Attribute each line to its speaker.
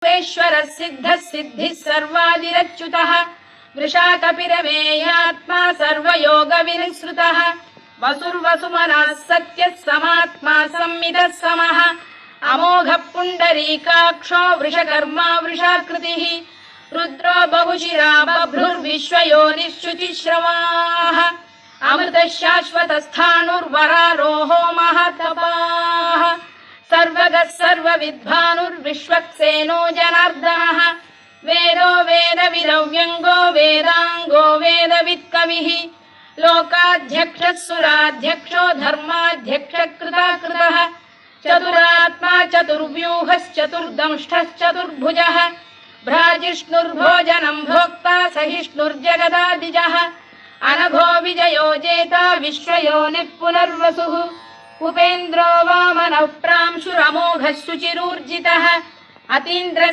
Speaker 1: सर्वेश्वरः सिद्धः सिद्धिः सर्वादिरच्युतः वृषाकपिरमेयात्मा सर्वयोगविनिःसृतः वसुर्वसुमनः सत्यः समात्मा संमितः समः अमोघः पुण्डरीकाक्षो वृषकर्मा वृषाकृतिः रुद्रो बहुशिरा बभ्रुर्विश्वयोनिश्चुतिश्रवाः अमृतः शाश्वतस्थाणुर्वरारोहो महातपाः सर्वगः सर्वविद्भानुर्विश्वक्सेनो जनार्दनः वेदो वेदविदव्यङ्गो वेदाङ्गो वेदवित्कविः लोकाध्यक्षः सुराध्यक्षो धर्माध्यक्षकृताकृतः चतुरात्मा चतुर्व्यूहश्चतुर्दंष्टश्चतुर्भुजः भ्राजिष्णुर्भोजनं भोक्ता सहिष्णुर्जगदादिजः अनघो विजयो जेता विश्वयोनिः पुनर्वसुः उपेन्द्रो वामनः प्रांशुरमोघः शुचिरूर्जितः अतीन्द्रः